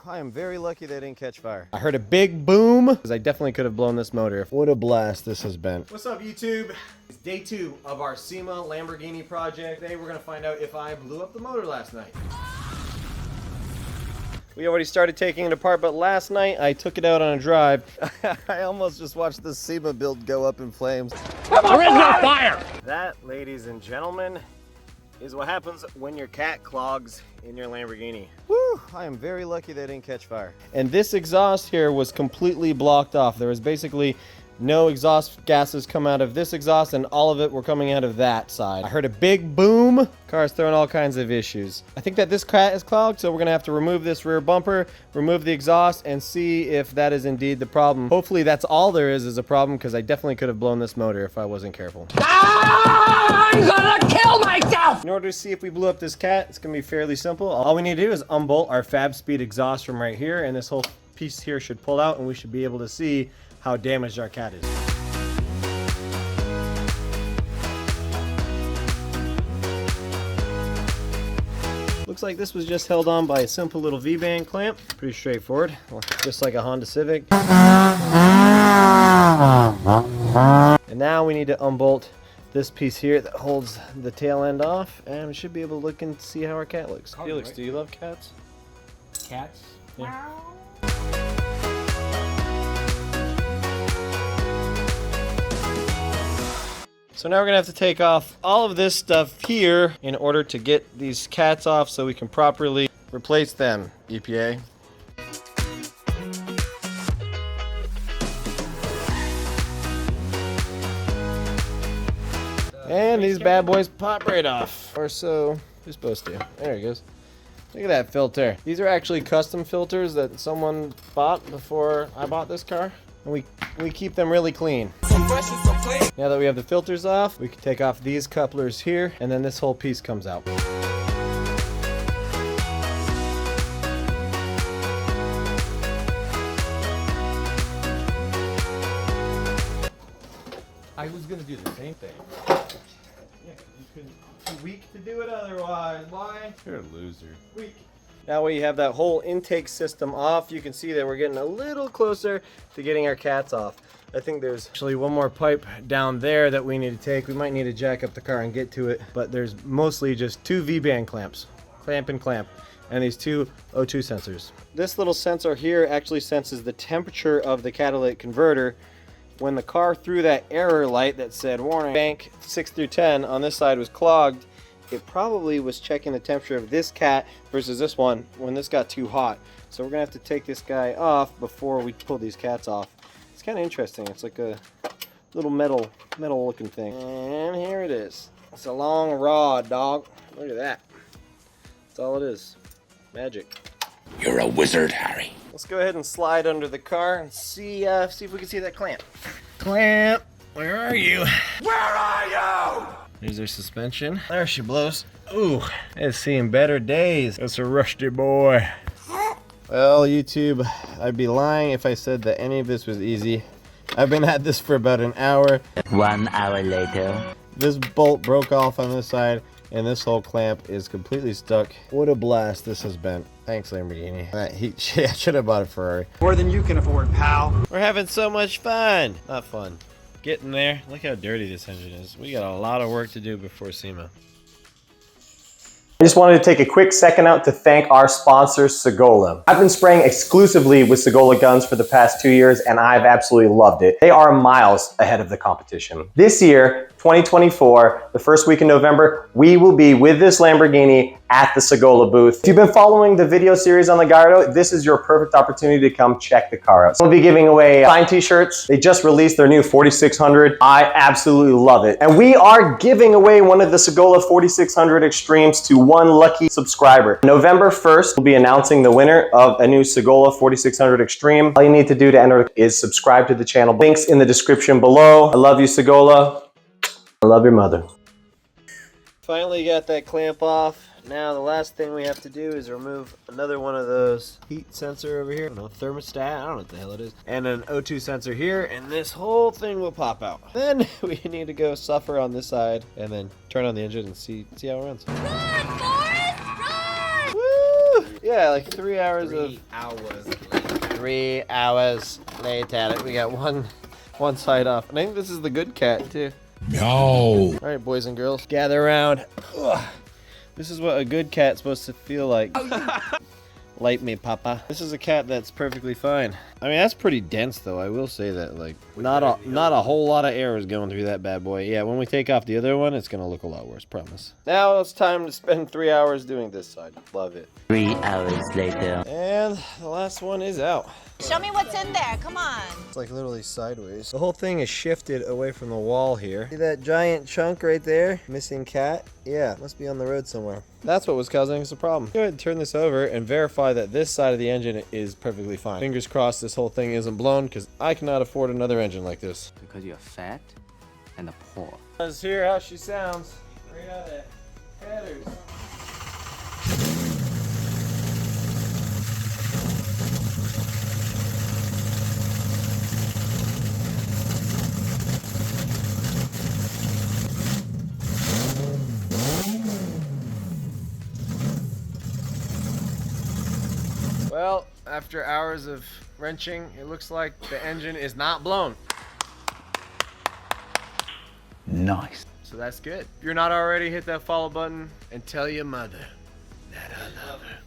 I am very lucky they didn't catch fire. I heard a big boom, because I definitely could have blown this motor. What a blast this has been. What's up, YouTube? It's day 2 of our SEMA Lamborghini project. Today we're going to find out if I blew up the motor last night. We already started taking it apart, but last night I took it out on a drive. I almost just watched the SEMA build go up in flames. There is no fire! That, ladies and gentlemen, is what happens when your cat clogs in your Lamborghini. Woo! I am very lucky they didn't catch fire. And this exhaust here was completely blocked off. There was basically no exhaust gases come out of this exhaust, and all of it were coming out of that side. I heard a big boom. Car's throwing all kinds of issues. I think that this cat is clogged, so we're gonna have to remove this rear bumper, remove the exhaust, and see if that is indeed the problem. Hopefully that's all there is a problem, because I definitely could have blown this motor if I wasn't careful. I'm gonna kill myself! In order to see if we blew up this cat, it's gonna be fairly simple. All we need to do is unbolt our Fab Speed exhaust from right here, and this whole piece here should pull out, and we should be able to see how damaged our cat is. Looks like this was just held on by a simple little V-band clamp. Pretty straightforward, just like a Honda Civic. And now we need to unbolt this piece here that holds the tail end off, and we should be able to look and see how our cat looks. Felix, do you love cats? Cats? Yeah. So now we're gonna have to take off all of this stuff here in order to get these cats off so we can properly replace them, EPA. And these bad boys pop right off. Or so they're supposed to. There it goes. Look at that filter. These are actually custom filters that someone bought before I bought this car. And we keep them really clean. Now that we have the filters off, we can take off these couplers here, and then this whole piece comes out. I was gonna do the same thing. Yeah, you couldn't. Too weak to do it otherwise. Why? You're a loser. Weak. Now we have that whole intake system off, you can see that we're getting a little closer to getting our cats off. I think there's actually one more pipe down there that we need to take. We might need to jack up the car and get to it, but there's mostly just 2 V-band clamps, clamp, and these 2 O2 sensors. This little sensor here actually senses the temperature of the catalytic converter. When the car threw that error light that said warning, bank 6 through 10 on this side was clogged, it probably was checking the temperature of this cat versus this one when this got too hot. So we're gonna have to take this guy off before we pull these cats off. It's kind of interesting. It's like a little metal looking thing. And here it is. It's a long rod, dog. Look at that. That's all it is. Magic. You're a wizard, Harry. Let's go ahead and slide under the car and see if we can see that clamp. Clamp, where are you? Where are you? There's their suspension. There she blows. Ooh, it's seeing better days. It's a rusty boy. Well, YouTube, I'd be lying if I said that any of this was easy. I've been at this for about an hour. 1 hour later. This bolt broke off on this side, and this whole clamp is completely stuck. What a blast this has been. Thanks, Lamborghini. I should have bought a Ferrari. More than you can afford, pal. We're having so much fun. Not fun. Getting there. Look how dirty this engine is. We got a lot of work to do before SEMA. I just wanted to take a quick second out to thank our sponsor, Segola. I've been spraying exclusively with Segola guns for the past 2 years, and I've absolutely loved it. They are miles ahead of the competition. This year, 2024, the first week in November, we will be with this Lamborghini at the Segola booth. If you've been following the video series on the Gallardo, this is your perfect opportunity to come check the car out. So we'll be giving away signed t-shirts. They just released their new 4600. I absolutely love it. And we are giving away one of the Segola 4600 Extremes to one lucky subscriber. November 1st, we'll be announcing the winner of a new Segola 4600 Extreme. All you need to do to enter is subscribe to the channel. Links in the description below. I love you, Segola. I love your mother. Finally got that clamp off. Now the last thing we have to do is remove another one of those heat sensor over here. I don't know, thermostat, I don't know what the hell it is. And an O2 sensor here, and this whole thing will pop out. Then we need to go suffer on this side and then turn on the engine and see how it runs. Run, Forrest, run! Woo! Yeah, like 3 hours 3 hours later. 3 hours later. We got one side off. And I think this is the good cat too. No. All right, boys and girls, gather around. Ugh. This is what a good cat's supposed to feel like. Light me, papa. This is a cat that's perfectly fine. I mean, that's pretty dense, though. I will say that, like, not a whole lot of air is going through that bad boy. Yeah, when we take off the other one, it's gonna look a lot worse. Promise. Now it's time to spend 3 hours doing this side. Love it. 3 hours later. And the last one is out. Show me what's in there. Come on. It's like literally sideways. The whole thing is shifted away from the wall here. See that giant chunk right there? Missing cat? Yeah, must be on the road somewhere. That's what was causing us a problem. Go ahead and turn this over and verify that this side of the engine is perfectly fine. Fingers crossed this whole thing isn't blown, because I cannot afford another engine like this. Because you're fat and poor. Let's hear how she sounds. Right out of that headers. Well, after hours of wrenching, it looks like the engine is not blown. Nice. So that's good. If you're not already, hit that follow button and tell your mother that I love her.